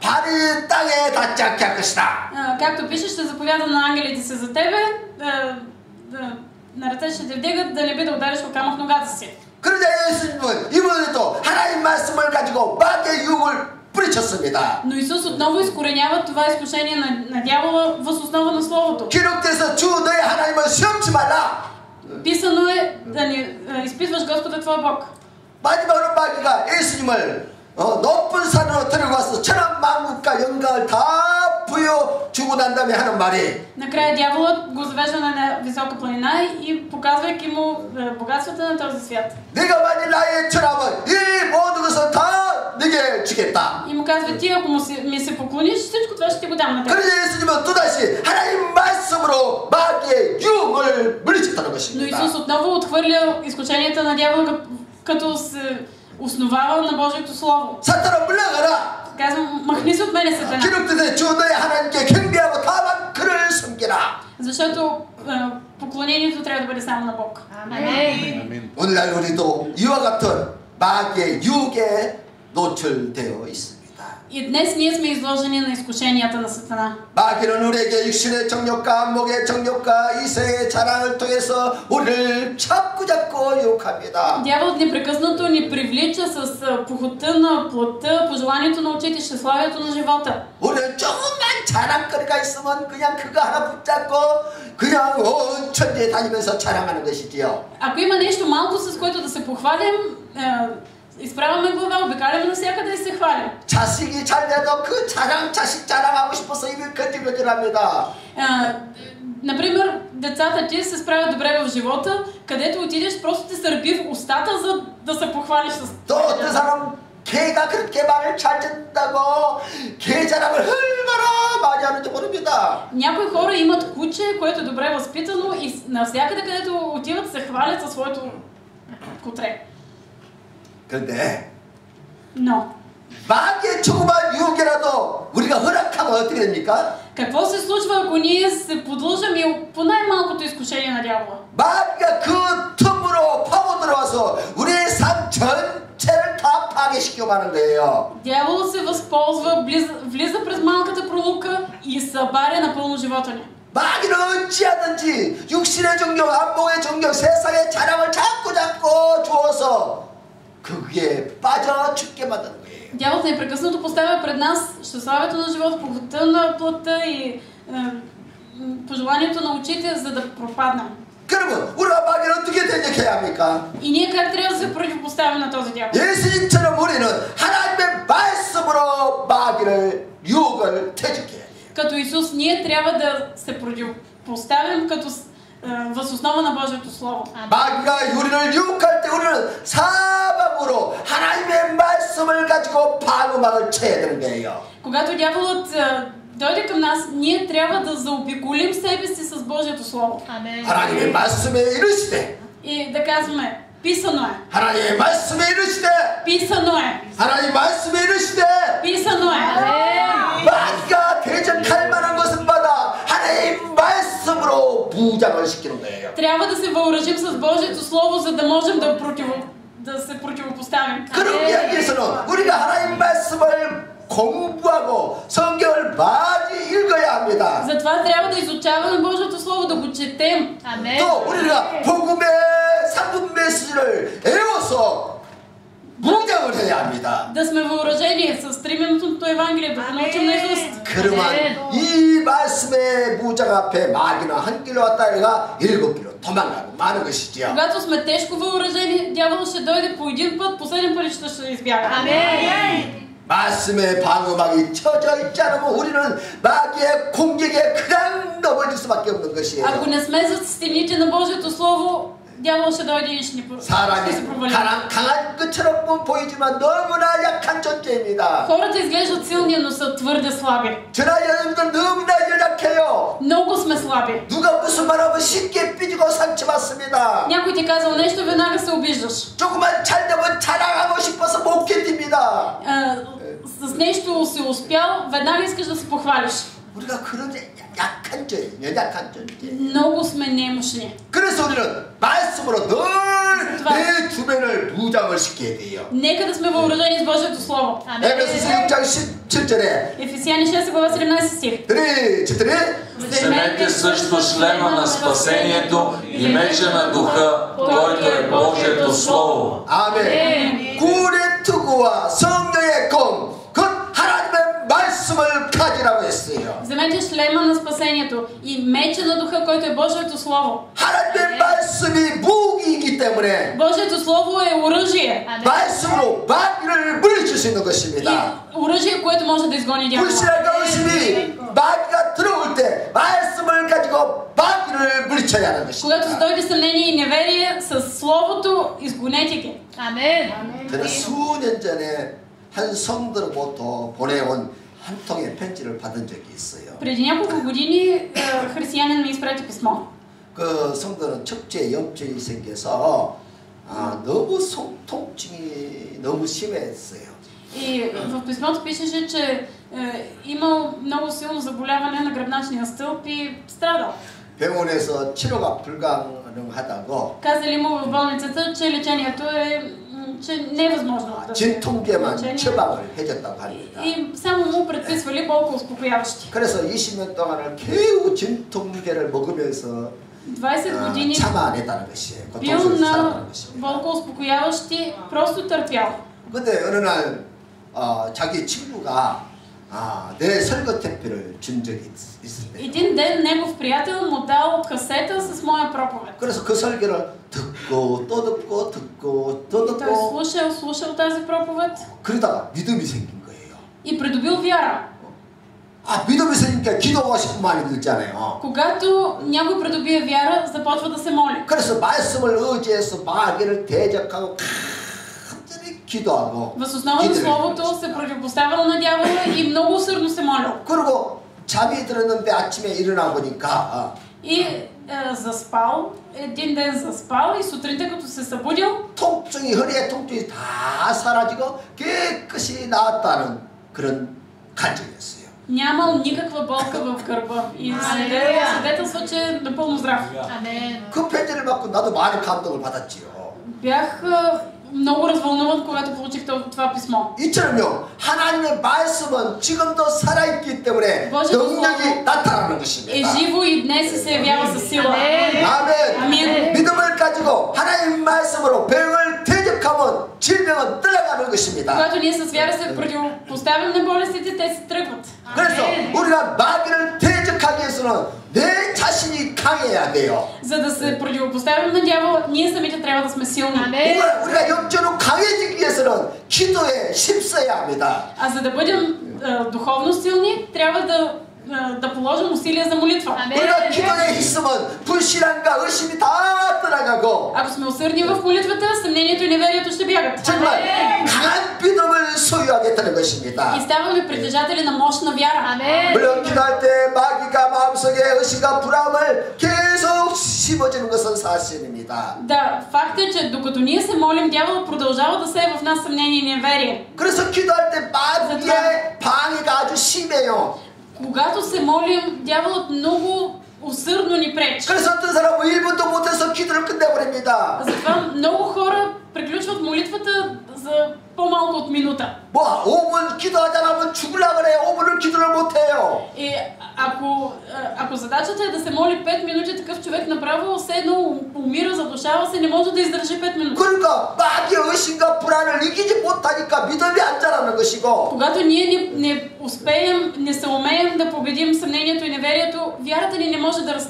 발이 땅에 닿지 않게 할 것이다. Както пише, ще заповяда на ангелите си за тебе, на ръце ще те вдигат, да не би да удариш по камък ногата си. 그러자 예수님은 이번에도 하나님 말씀을 가지고 마귀의 유혹을 뿌리쳤습니다. Но Исус отново изкоренява това изкушение на дявола въз основа на Словото. 기록돼서 주 너의 하나님을 시험치 말라. Писано е да не изпитваш Господа твой Бог. 마지막으로 마귀가 예수님을 높은 산으로 데려가서 천한 만국과 영광을 다 부여주고 난 다음에 하는 말이 Накрая дяволът го завежда на висока планина и показвайки му богатствата на този свят. 내가 만일 나의 천하면 이 모든 것을 다 네게 주겠다. И му казва, ти ако ми се поклониш, всичко това ще ти го дам на теб. 그래서 예수님은 또다시 하나님 말씀으로 마귀의 유혹을 물리쳤다는 Но 것입니다. Исус отново отхвърля изкушенията на дявола, като се основава на Божието Слово. 사탄아 물러가라. Казвам, махни се от мене, Сатана. 기록되되 주 너의 하나님께 경배하고 다만 그를 섬기라. Защото поклонението трябва да бъде само на Бог. 아멘. 오늘날 우리도 이와 같은 마귀의 유혹에 노출되어 있습니다. И днес ние сме изложени на изкушенията на Сатана. 마귀는 우리에게 육신의 정욕과 목의 정욕과 이세의 자랑을 통해서 우리를 자꾸 유혹합니다. Дяволът непрекъснато ни привлича с похота на плътта, пожеланието на очите, щеславието на живота. 우리는 조금만 자랑거리가 있으면 그냥 그거 하나 붙잡고 그냥 온 천지에 다니면서 자랑하는 것이지요. Ако има нещо малко, с което да се похвалим, изправяме глава, обикаляме навсякъде и се хвалим. 자식이 잘 돼도 그 자식 자랑하고 싶어서 입이 거질거질합니다. Например, децата ти се справят добре в живота, където отидеш, просто те сърби в устата, за да се похвалиш с 또 어떤 사람 개가 그렇게 말을 잘 듣는다고 개 자랑을 얼마나 많이 하는지 모릅니다. Някои хора имат куче, което е добре възпитано и навсякъде, където отиват, се хвалят със своето котре. 그런데 Но 마귀의 조그만 유혹이라도 우리가 허락하면 어떻게 됩니까? какво се случва, ако ние се подлъжаме по най-малкото изкушение на дявола? 마귀가 그 틈으로 파고 들어와서 우리의 삶 전체를 다 파괴시키고 마는 거예요. Дяволът се възползва, влиза през малката пролука и събаря напълно живота ни. 마귀는 어찌하든지 육신의 정욕, 안목의 정욕, 세상의 자랑을 자꾸 주어서 거기에 빠져 죽게 만드는 거예요. Дяволът непрекъснато поставя пред нас щеславието на живота, похота на плътта и пожеланието на очите, за да пропаднем. 그러면 우리가 마귀를 어떻게 대적해야 합니까? И ние как трябва да се противопоставим на този дявол? 예수님처럼 우리는 하나님의 말씀으로 마귀를 유혹을 퇴적해야 돼요. Като Исус, ние трябва да се противопоставим като въз основа на Божието Слово. 마귀가 우리를 유혹할 때 우리는 사방으로 하나님의 말씀을 가지고 방어막을 쳐야 되는 거예요. Когато дяволът дойде към нас, ние трябва да заобиколим себе си с Божието Слово. 하나님의 말씀에 이르시되 И да казваме, писано е. 하나님의 말씀에 이르시되 Писано е. 하나님 말씀에 이르시되 Писано е. 마귀가 대적할 만한 것은 마다 하나님 말씀으로 무장을 시키는 거예요. Трябва да се въоръжим с Божието Слово, за да можем да се противопоставим. 그러기 위해서는 우리가 하나님 말씀을 공부하고 성경을 많이 읽어야 합니다. Затова трябва да изучаваме Божието Слово, да го четем. 또 우리가 복음의 3분 메시지를 외워서 묵상을 해야 합니다. Да сме въоръжени с 3-минутното Евангелие, да го научим наизуст. 그러면 이 말씀의 무장 앞에 마귀는 한 길로 왔다 얘가 7길로 도망가고 마는 것이지요. Когато сме тежко въоръжени, дявол ще дойде по един път, по 7 пъти ще избяга. 말씀의 방어막이 쳐져 있지 않으면 우리는 마귀의 공격에 그냥 넘어질 수밖에 없는 것이에요. Ако не сме зад стените на Божието Слово, дявол ще дойде и ще се 사람이 провали. 강한 것처럼 보이지만 너무나 약한 존재입니다. Хората изглеждат силни, но са твърде слаби. 저나 여러분들 너무나 연약해요. Много сме слаби. 누가 무슨 말하면 쉽게 삐지고 상처받습니다. Някой ти казал нещо, веднага се обиждаш. 조금만 잘 되면 자랑하고 싶어서 못 견딥니다. С нещо си успял, веднага искаш да се похвалиш. 우리가 그런 약한 존재, 연약한 존재. Много сме немощни. 그래서 우리는 말씀으로 늘 내 주변을 무장을 시켜야 돼요. Нека да сме въоръжени с Божието Слово. 에베소서 6장 17절에 Ефесяни 6 глава 17 стих. Вземете също шлема на спасението и меча на духа, който е Божието Слово. 아멘. 굴의 투구와 성령의 검, 곧 하나님의 말씀을 가지라고 했어요. Вземете шлема на спасението и меча на духа, който е Божието Слово. 하나님의 말씀이 무기이기 때문에 Божието Слово е оръжие. 말씀으로 마귀를 물리칠 수 있는 것입니다. И оръжие, което може да изгони дявола. 불신앙과 의심이 마귀가 들어올 때 말씀을 가지고 마귀를 물리쳐야 하는 Когато 것입니다. дойде съмнение и неверие, с Словото изгонете ги. 저는 수년 전에 한 성도로부터 보내온 한 통의 편지를 받은 적이 있어요. Преди няколко години християнин ми изпрати писмо. 그 성도는 척추에 염증이 생겨서 너무 통증이 너무 심했어요. И в писмото пишеше, че имал много силно заболяване на гръбначния стълб и страдал. 병원에서 치료가 불가능하다고 Казали му в болницата, че лечението е не е възможно. 진통제만 처방을 해줬다고 합니다. И само му предписвали болкоуспокояващи. 그래서 20년 동안을 겨우 진통제를 먹으면서 20 години 참아냈다는 것이에요. бил на болкоуспокояващи, просто търпял. 근데 어느 날 자기 친구가 내 설교 택배를 준 적이 있을 때. Един ден негов приятел му дал касета с моя проповед. 그래서 그 설교를 듣고 또 듣고 듣고 또 Той 듣고 слушал тази проповед 그러다가 믿음이 생긴 거예요. и придобил вяра. 믿음이 생기니까 기도하고 싶은 마음이 들잖아요. Когато някой придобие вяра, започва да се моли. 그래서 말씀을 의지해서 마귀를 대적하고 기도하고 Въз основа на Словото се противопоставял на дявола и много усърдно се молил. 그리고 잠이 들었는데 아침에 일어나 보니까 И заспал, един ден заспал и сутринта като се събудил, 통증이 허리에 통증이 다 사라지고 깨끗이 나았다는 그런 간증이었어요. нямал никаква болка в гърба и свидетелства, че е напълно здрав. 그 편지를 받고 나도 많은 감동을 받았지요. Бях много развълнуван, когато получих това писмо. 이처럼요, 하나님의 말씀은 지금도 살아있기 때문에 능력이 나타나는 것입니다. Е живо и днес се явява със сила. 아멘. 믿음을 가지고 하나님 말씀으로 병을 대적하면 질병은 떠나가는 것입니다. Когато ние с вяра се противопоставим на болестите, те се тръгват. 그래서 우리가 마귀를 대적하기 위해서는 내 자신이 강해야 돼요. За да се противопоставим на дявола, ние самите трябва да сме силни. 우리가 영적으로 강해지기 위해서는 기도에 힘써야 합니다. А за да бъдем духовно силни, трябва да положим усилия за молитва. 우리가 기도에 힘쓰면 불신앙과 의심이 다 떠나가고 Ако сме усърдни в молитвата, съмнението и неверието ще бягат. 정말 강한 믿음을 소유하겠다는 것입니다. И ставаме притежатели на мощна вяра. 물론 기도할 때 마귀가 마음속에 의심과 불안을 계속 심어주는 것은 사실입니다. Да, факт е, че докато ние се молим, дявол продължава да сее в нас съмнение и неверие. 그래서 기도할 때 마귀의 방해가 아주 심해요. Когато се молим, дяволът много усърдно ни пречи. 그래서 어떤 사람은 1분도 못해서 기도를 끝내버립니다. Затова много хора приключват молитвата за за по-малко от минута. 뭐 5분 기도하자 하면 죽으려 그래. 5분을 기도를 못 해요. И ако задачата е да се моли 5 минути, такъв човек направо все едно умира, задушава се, не може да издържи 5 минути. 그러니까 마귀의 의심과 불안을 이기지 못하니까 믿음이 안 자라는 것이고. Когато ние не се умеем да победим съмнението и неверието, вярата ни не може да расте.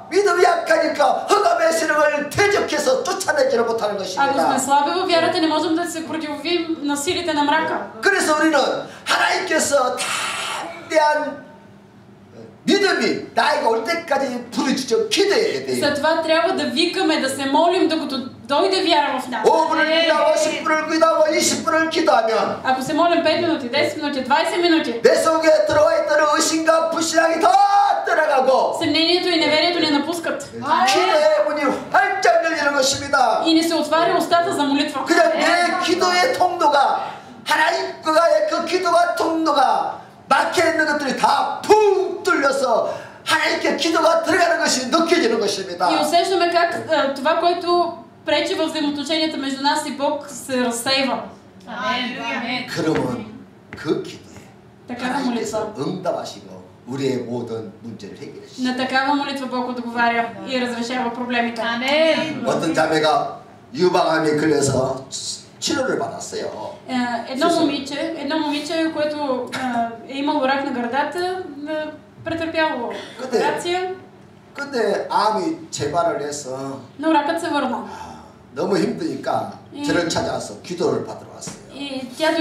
믿음이 약하니까 흑암의 세력을 대적해서 쫓아내지를 못하는 Ако 것입니다. сме слаби във вярата, не можем да се противим на силите на мрака. 그래서 우리는 하나님께서 담대한 믿음이 나이가 올 때까지 부르짖어 기도해야 돼요. Затова трябва да викаме, да се молим, докато дойде вяра в нас. 5분을 기도하고 10분을 기도하고 20분을 기도하면 Ако се молим 5 минути, 10 минути, 20 минути, 내 속에 들어와 있던 의심과 불신앙이 더 떠나가고 съмнението и неверието ни напускат. 기도의 문이 활짝 열리는 것입니다. И ни се отваря устата за молитва. 그냥 내 기도의 통로가 하나님과의 그 기도가 통로가 막혀 있는 것들이 다 푹 뚫려서 하나님께 기도가 들어가는 것이 느껴지는 것입니다. И усещаме как това, което пречи във взаимоотношенията между нас и Бог, се разсейва. 그러면 그 기도에 Такава молитва. 하나님께서 응답하시고 우리의 모든 문제를 해결하시죠. На такава молитва Бог отговаря и разрешава проблемите. 어떤 자매가 유방암에 걸려서 치료를 받았어요. Едно момиче, което е имало рак на гърдата, претърпяло операция. 근데 암이 재발을 해서 Но ракът се върна. 너무 힘드니까 저를 찾아와서 기도를 받으러 왔어요. И тя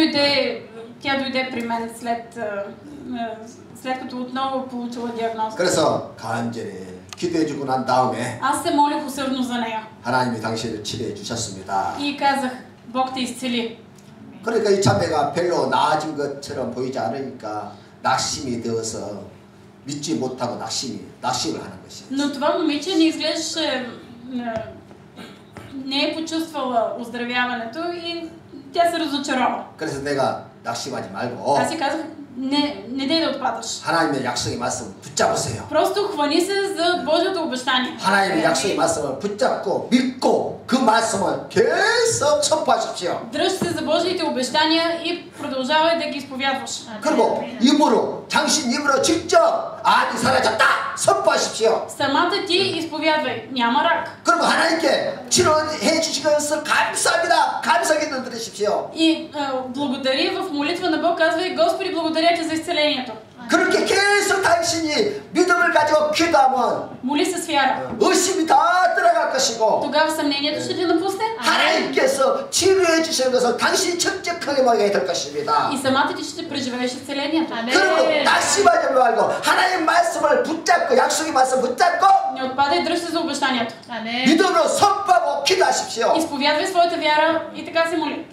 дойде при мен след като отново получила диагноза. 그래서 간절히 기도해주고 난 다음에 Аз се молих усърдно за нея. 하나님이 당신을 치료해 주셨습니다. И казах, Бог те изцели. 그러니까 이 자매가 별로 나아진 것처럼 보이지 않으니까 낙심이 되어서 믿지 못하고 낙심을 하는 것이에요. Но това момиче не изглеждаше, не е почувствала оздравяването и тя се разочарова. 그래서 내가 낙심하지 말고 Аз си казах, не дей да отпадаш. 하나님의 약속의 말씀을 붙잡으세요. Просто хвани се за Божието обещание. 하나님의 약속의 말씀을 붙잡고 믿고 그 말씀을 계속 선포하십시오. Дръж се за Божиите обещания и продължавай да ги изповядваш. 그리고 당신 입으로 직접 암이 사라졌다 선포하십시오. Самата ти изповядвай, няма рак. 그리고 하나님께 치료해 주신 것을 감사합니다. 감사 기도 드리십시오. И благодари в молитва на Бог, казвай, Господи, благодаря ти за изцелението. 그렇게 계속 당신이 믿음을 가지고 기도하면 Моли се с вяра. 의심이 다 들어갈 것이고 Тогава съмнението ще те напусне. 하나님께서 치료해 주시는 것을 당신이 적적하게 먹게 될 것입니다. И самата ти ще преживееш изцелението. 그리고 낙심하지 말고 하나님 말씀을 붙잡고 약속의 말씀 붙잡고 Не отпадай, дръж се за обещанието. 믿음으로 선포하고 기도하십시오. Изповядвай своята вяра и така се моли.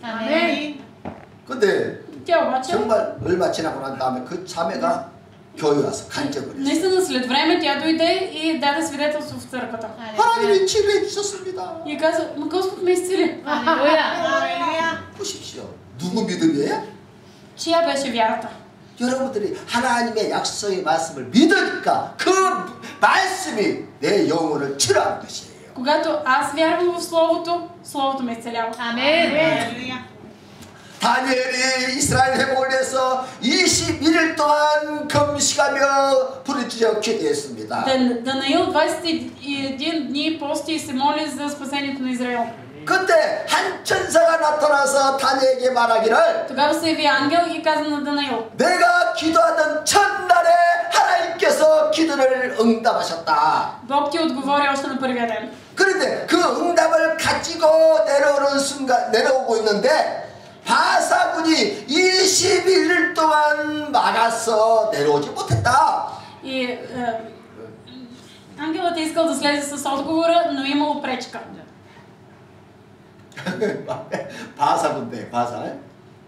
근데 Тя обаче, 정말 얼마 지나고 난 다음에 그 자매가 교회 와서 간증을 했어요. наистина след време тя дойде и даде свидетелство в църквата. 하나님이 치료해 주셨습니다. И каза, Господ ме изцели. 보십시오. 누구 믿음이에요? Чия беше вярата? 여러분들이 하나님의 약속의 말씀을 믿으니까 그 말씀이 내 영혼을 치료하는 것이에요. Когато аз вярвам в Словото, Словото ме изцелява. 다니엘이 이스라엘 회복을 위해서 21일 동안 금식하며 부르짖어 기도했습니다. Данаил 21 дни пости и се моли за спасението на Израил. 그때 한 천사가 나타나서 다니엘에게 말하기를 Тогава се яви ангел и каза на Данаил, 내가 기도하던 첫날에 하나님께서 기도를 응답하셨다. Бог ти отговори още на първия ден. 그런데 그 응답을 가지고 내려오고 있는데 바사군이 21일 동안 막아서 내려오지 못했다. И ангелът е искал да слезе с отговора, но имало пречка. 바사군대 바사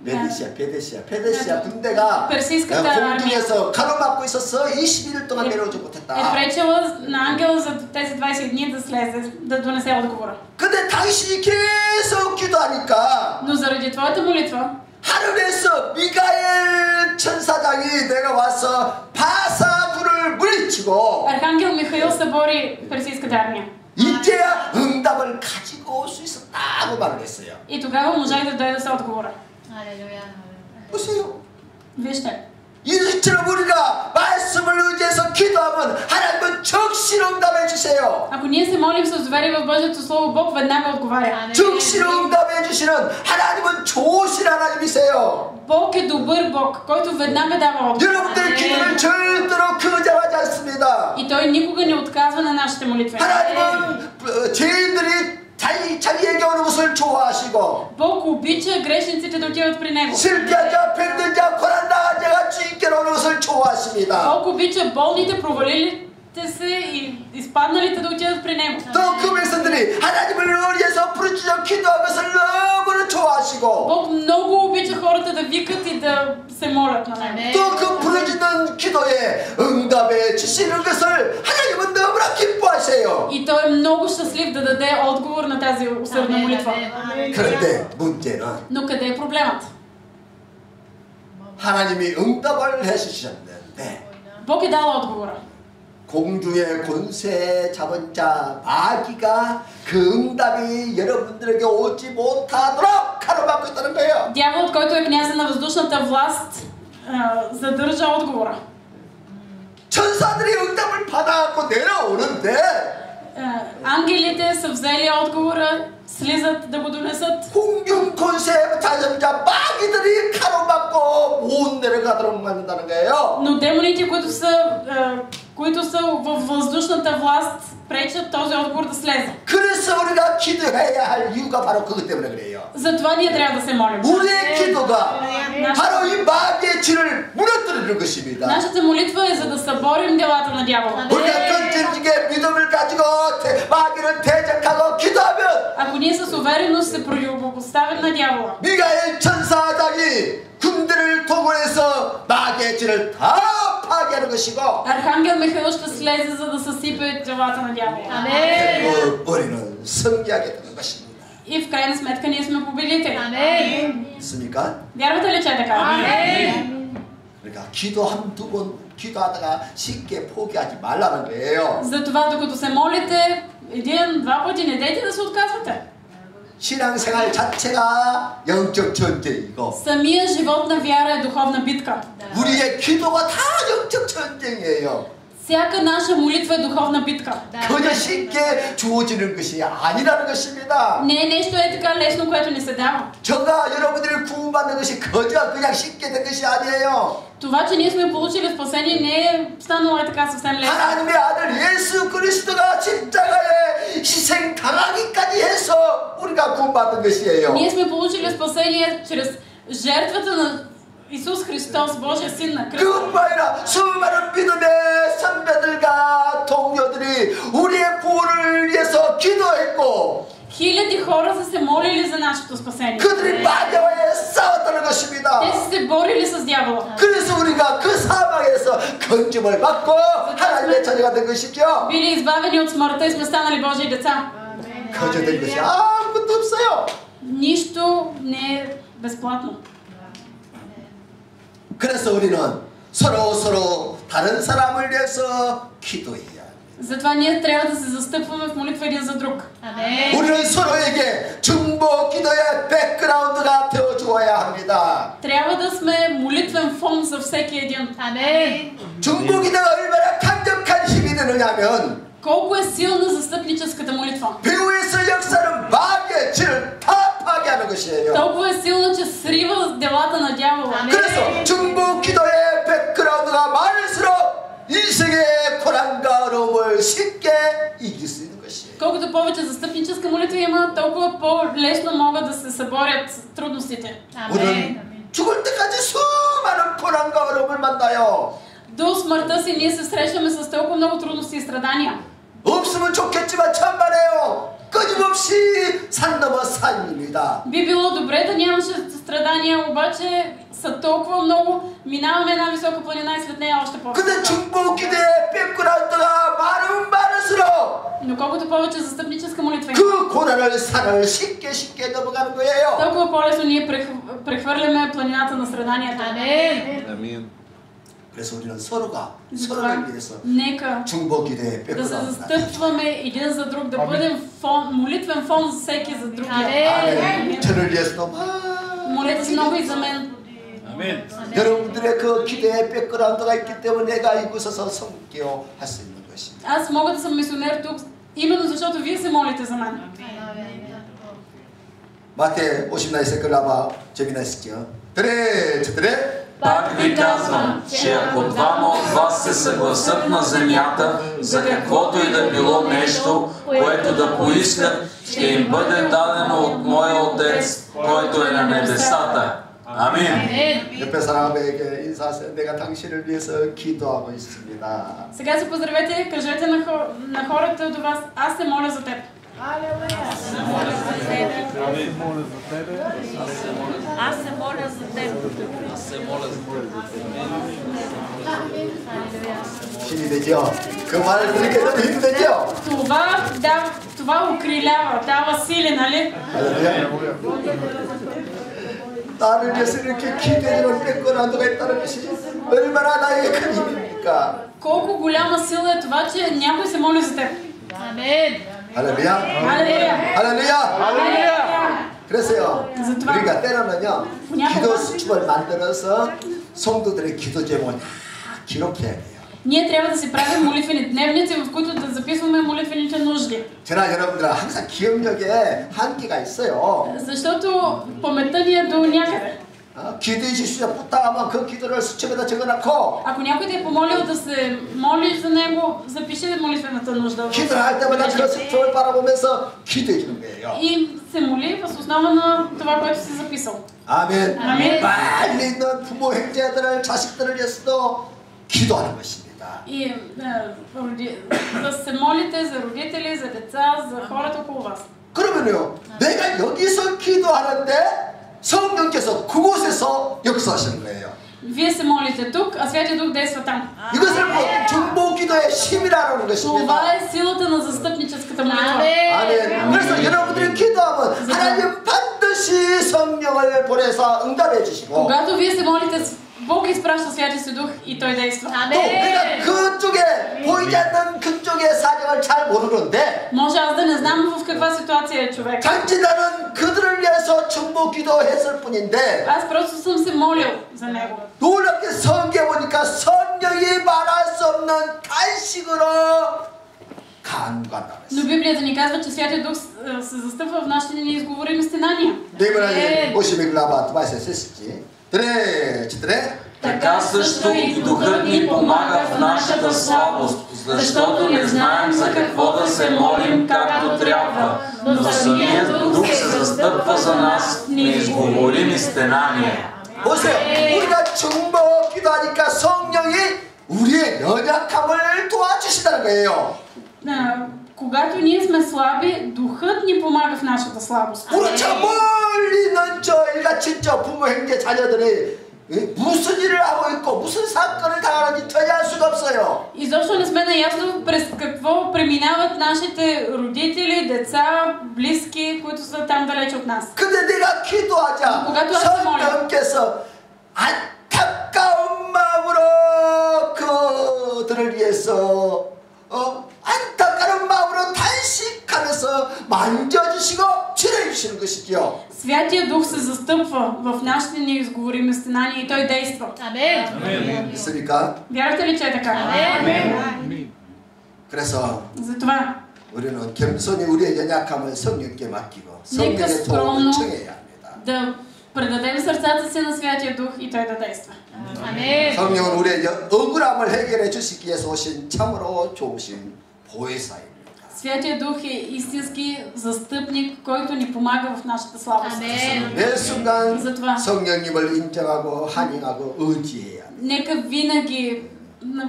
페데시아 군대가 персийската 공중에서 가로막고 있어서 21일 동안 내려오지 못했다. Е пречила на ангела за тези 20 дни да слезе, да донесе отговора. 근데 당신이 계속 기도하니까 Но заради твоята молитва 하늘에서 미가엘 천사장이 내려와서 바사군을 물리치고 Архангел Михаил събори персийската армия. 이제야 응답을 가지고 가지고 올 수 있었다고 말을 했어요. И тогава можах да дойда с отговора. 보세요. Вижте. 이처럼 우리가 말씀을 의지해서 기도하면 하나님은 즉시 응답해 주세요. Ако ние се молим с доверие в Божието Слово, Бог веднага отговаря. 즉시 응답해 주시는 하나님은 좋으신 하나님이세요. Бог е добър Бог, който веднага дава отговор. 여러분들의 기도를 절대로 거절하지 않습니다. И Той никога не отказва на нашите молитви. 하나님은 죄인들이 자기에게 오는 것을 좋아하시고 Бог обича грешниците да отиват при Него. 실패한 자, 병든 자, 고난당한 자가 주님께로 오는 것을 좋아하십니다. Бог обича болните, провалилите се и изпадналите да отидат при Него. 또 그 백성들이 하나님을 의지해서 부르짖어 기도한 것을 너무나 좋아하시고 Бог много обича хората да викат и да се молят на Него. 또 그 부르짖는 기도에 응답해 주시는 것을 하나님은 너무나 기뻐하세요. И Той е много щастлив да даде отговор на тази усърдна молитва. 그런데 문제는 Но къде е проблемът? 하나님이 응답을 해주셨는데 Бог е дал отговора. 공중의 권세 잡은 자 마귀가 그 응답이 여러분들에게 오지 못하도록 가로막고 있다는 거예요. Дяволът, който е княза на въздушната власт, задържа отговора. 천사들이 응답을 받아갖고 내려오는데 Ангелите са взели отговора, слизат да го донесат. 공중 권세 잡은 자 마귀들이 가로막고 못 내려가도록 만든다는 거예요. Но демоните, които са във въздушната власт, пречат този отговор да слезе. 그래서 우리가 기도해야 할 이유가 바로 그것 때문에 그래요. Затова ние трябва да се молим. 우리의 기도가 바로 이 마귀의 진을 무너뜨리는 것입니다. Нашата молитва е за да съборим делата на дявола. 우리가 끈질기게 믿음을 가지고 마귀를 대적하고 기도하면 Ако ние с увереност се противопоставим на дявола, 미가엘 천사장이 군대를 동원해서 마귀의 진을 다 파괴하는 것이고 Архангел Михаил ще слезе, за да съсипе делата на дявола. 우리는 승리하게 되는 것입니다. И в крайна сметка ние сме победители. 있습니까? Вярвате ли, че е така? 그러니까 기도 한두 번 기도하다가 쉽게 포기하지 말라는 거예요. Затова, докато се молите, един-два пъти не дейте да се отказвате. 신앙생활 자체가 영적 전쟁이고 Самия живот на вяра е духовна битка. 우리의 기도가 다 영적 전쟁이에요. Всяка наша молитва е духовна битка. 그저 쉽게 주어지는 것이 아니라는 것입니다. Не е нещо е така лесно, което ни се дава. 저가 여러분들이 구원받는 것이 그저 그냥 쉽게 된 것이 아니에요. Това, че ние сме получили спасение, не е станало е така съвсем лесно. 하나님의 아들 예수 그리스도가 십자가에 희생 당하기까지 해서 우리가 구원받은 것이에요. Ние сме получили спасение чрез жертвата на Исус Христос, Божия Син на кръста. 그뿐만 아니라 수많은 믿음의 선배들과 동료들이 우리의 구원을 위해서 기도했고 Хиляди хора са се молили за нашето спасение. 그들이 마귀와의 싸웠다는 것입니다. Те са се борили с дявола. 그래서 우리가 그 사망에서 건짐을 받고 하나님의 자녀가 된 것이죠. Били избавени от смъртта и сме станали Божии деца. 거저된 것이 아무것도 없어요. Нищо не е безплатно. 그래서 우리는 서로 다른 사람을 위해서 기도해야 합니다. Затова ние трябва да се застъпваме в молитва един за друг. 우리는 서로에게 중보 기도의 백그라운드가 되어 주어야 합니다. Трябва да сме молитвен фон за всеки един. 중보 기도가 얼마나 강력한 힘이 되느냐면 Колко е силна застъпническата молитва? 배후에서 역사는 마귀의 진을 다 파괴하는 것이에요. Толкова е силна, че срива делата на дявола. 그래서 중보 기도의 백그라운드가 많을수록 인생의 고난과 어려움을 쉽게 이길 수 있는 것이에요. Колкото повече застъпническа молитва има, толкова по-лесно могат да се съборят трудностите. 우리는 죽을 때까지 수많은 고난과 어려움을 만나요. До смъртта си ние се срещаме с толкова много трудности и страдания. 없으면 좋겠지만 천만에요. 끊임없이 산 넘어 산입니다. Би било добре да нямаше страдания, обаче са толкова много. Минаваме една висока планина и след нея още повече. 근데 중보 기도의 백그라운드가 많으면 많을수록 Но колкото повече застъпническа молитва има, 그 고난을 산을 쉽게 넘어가는 거예요. толкова по-лесно ние прехвърляме планината на страданията. Амин. 그래서 우리는 서로가 Затова 서로를 위해서 нека 중보기도에 да се 뺏어나온다. застъпваме един за друг, да бъдем молитвен фон за всеки за другия. 아멘. 저를 위해서도 막 Молете се много и за мен. 여러분들의 그 기도에 백그라운드가 있기 때문에 내가 이곳에서 섬기어 할 수 있는 것입니다. Аз мога да съм мисионер тук, именно защото вие се молите за мен. 마태 50나 있을 아마 재미나 있을게요. 그래. Пак ви казвам, че ако двама от вас се съгласат на земята за каквото и да било нещо, което да поискат, ще им бъде дадено от моя Отец, който е на небесата. Амин. 옆에 사람에게 인사하세요. 내가 당신을 위해서 기도하고 있습니다. Сега се поздравете, кажете на хората до вас, аз се моля за теб. Аз се моля за тебе. Аз се моля за теб. 힘이 되죠? 그 말을 들으니까 너무 힘이 되죠? Това укрилява, дава сили, нали? 나를 위해서 이렇게 기도해주는 백그라운드가 있다는 것이 얼마나 나에게 큰 힘입니까? Колко голяма сила е това, че някой се моли за теб. Амен. 할렐루야! Халелуя! 할렐루야! 그래서요, 우리가 때로는요, 기도 수첩을 만들어서 성도들의 기도 제목을 다 기록해야 돼요. Ние трябва да си правим молитвени дневници, в които да записваме молитвените нужди. 저나 여러분들은 항상 기억력에 한계가 있어요. Защото паметта ни е до някъде. 기도해 주시오 부탁하면 그 기도를 수첩에다 적어놓고 Ако някой те е помолил да се молиш за него, запиши молитвената нужда. 기도를 할 때마다 그 수첩을 바라보면서 기도해 주는 거예요. И се моли въз основа на това, което си записал. 아멘. 아멘. 빨리 있는 부모 형제들을 자식들을 위해서도 기도하는 것입니다. И да се молите за родители, за деца, за хората около вас. 그러면요, 내가 여기서 기도하는데 성령께서 그곳에서 역사하시는 거예요. Вие се молите тук, а Святия Дух действа там. 이것을 중보 기도의 힘이라는 것입니다. Това е силата на застъпническата молитва. 아멘. 그래서 여러분들이 기도하면 하나님 반드시 성령을 보내서 응답해 주시고 Когато вие се молите, Бог изпраща Святия си Дух и Той действа. 또 우리가 그쪽에 보이지 않는 그쪽의 사정을 잘 모르는데 Може аз да не знам в каква ситуация е човек. 단지 나는 그들을 위해서 중보 기도했을 뿐인데 Аз просто съм се молил за него. 놀랍게 성경에 보니까 성령이 말할 수 없는 간식으로 간과한다고 Но 했어요. Библията ни казва, че Святия Дух се застъпва в нашите неизговорими стенания. 네이버에 50글라바 두바이스 쓰시지. 드레. Така също и Духът ни помага в нашата слабост, защото не знаем за какво да се молим както трябва, но самият Дух се застъпва за нас в неизговорими стенания. 보세요. 우리가 중보 기도하니까 성령이 우리의 연약함을 도와주시다는 거예요. Когато ние сме слаби, Духът ни помага в нашата слабост. 우리 저 멀리 있는 저 일가친 저 부모 형제 자녀들이 무슨 일을 하고 있고 무슨 사건을 당하는지 전혀 알 수가 없어요. Изобщо не сме наясно през какво преминават нашите родители, деца, близки, които са там далече от нас. 근데 내가 기도하자 성령께서 안타까운 마음으로 그들을 위해서 안타까운 마음으로 단식하면서 만져주시고 치료해주시는 것이죠. Святия Дух се застъпва в нашите неизговорими стенания и Той действа. Амен. 있습니까? Вярвате ли, че е така? Амен. 그래서 Затова 우리는 겸손히 우리의 연약함을 성령께 맡기고 нека 성령의 도움을 скромно 청해야 합니다. да предадем сърцата си на Святия Дух и Той да действа. Амен. 성령은 우리의 억울함을 해결해 주시기 위해서 오신 참으로 좋으신 보혜사입니다. Святия Дух е истински застъпник, който ни помага в нашата слабост. 매 순간 затова 성령님을 인정하고 환영하고 의지해야 합니다. нека винаги,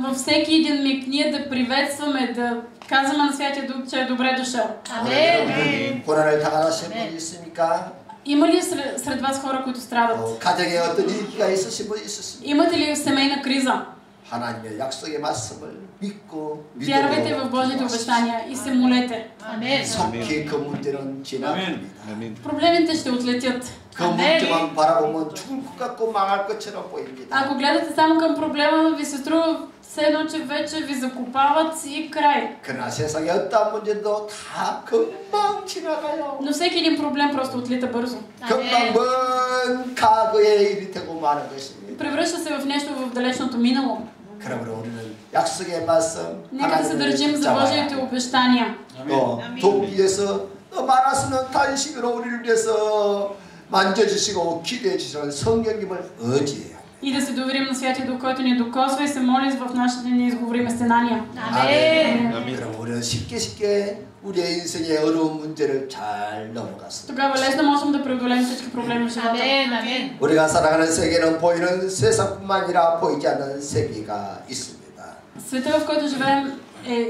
във всеки един миг, ние да приветстваме, да казваме на Святия Дух, че е добре дошъл. Амен. 고난을 당하신 분이 있습니까? Има ли сред вас хора, които страдат? 가정에 어떤 위기가 있으신 분이 있으십니까? Имате ли семейна криза? 하나님의 약속의 말씀을 믿고 Вярвайте в Божите обещания и се молете. Амен. 속히 그 문제는 지나갑니다. Проблемите ще отлетят. 그 문제만 바라보면 죽을 것 같고 망할 것처럼 보입니다. Ако гледате само към проблема, ви се струва все едно, че вече ви закопават и край. 그러나 세상에 어떠한 문제도 다 금방 지나가요. Но всеки един проблем просто отлита бързо. 금방 먼 과거의 일이 되고 마는 것입니다. Превръща се в нещо в далечното минало. 그러므로 우리는 약속의 말씀 Нека да се държим за Божиите обещания. 또 돕기위해서 또 말할 수 없는 탄식으로 우리를 위해서 만져주시고 기도해 주시는 성령님을 의지해요. И да се доверим на Святия Дух, който ни докосва и се моли в нашите неизговорими стенания. 아멘. 그럼 우리는 쉽게 우리의 인생의 어려운 문제를 잘 넘어갔습니다. Тогава лесно можем да преодолеем всички проблеми в живота. 아멘. 우리가 살아가는 세계는 보이는 세상뿐만 아니라 보이지 않는 세계가 있습니다. Света, в който живеем,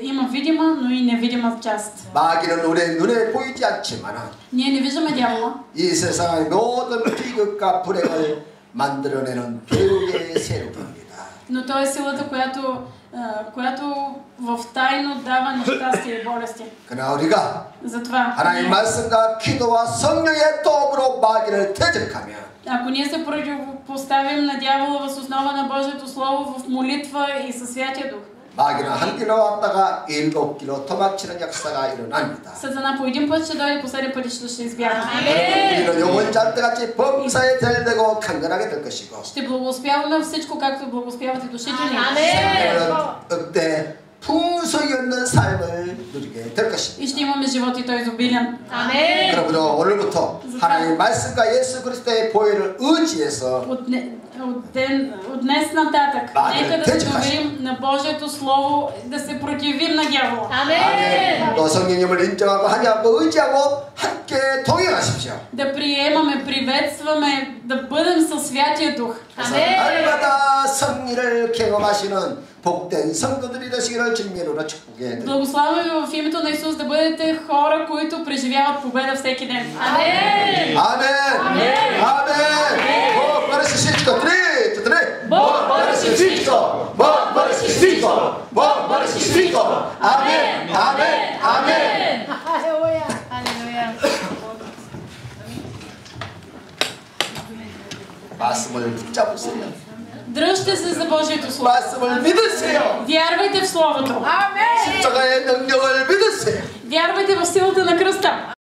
има видима, но и невидима част. 마귀는 우리의 눈에 보이지 않지만 Ние не виждаме дявола, 이 세상의 모든 비극과 불행을 만들어내는 배우의 세력입니다. но той е силата, която в тайно дава нещастие и болести. 그러나 우리가 Затова, 하나님의 말씀과 기도와 성령의 도움으로 마귀를 대적하면 ако ние се противопоставим на дявола въз основа на Божието Слово в молитва и със Святия Дух, 마귀는 한 길로 왔다가 7길로 도망치는 역사가 일어납니다. Сатана по един път ще дойде, по 7 пъти ще избяга. 우리는 영혼 잡대같이 범사에 잘 되고 강건하게 될 것이고 Ще благоуспяваме всичко, както благоуспяват и душите ни. 생명은 억대 풍성이 없는 삶을 누리게 될 것입니다. И ще имаме живот и той изобилен. 아멘. 그러므로 오늘부터 하나님의 말씀과 예수 그리스도의 보혈을 의지해서 От днес нататък, нека да се доверим на Божието Слово, да се противим на дявола. 아멘. 또 성령님을 인정하고 하나님과 의지하고 함께 동행하십시오. Да приемаме, приветстваме, да бъдем със Святия Дух. 날마다 승리를 경험하시는 복된 성도들이 되시기를 주님으로 축복해 드립니다. Благославяме ви в името на Исус да бъдете хора, които преживяват победа всеки ден. 아멘. 아멘. 아멘. 뭐 버릇이 시키고 드리. 뭐 버릇이 시키고. 뭐 버릇이 시키고. 뭐 버릇이 시키고. 아멘. 아멘. 아멘. 할렐루야. 할렐루야. 말씀을 붙잡으세요. Дръжте се за Божието Слово. 말씀을 믿으세요. Вярвайте в Словото. 십자가의 능력을 믿으세요. Вярвайте в силата на кръста.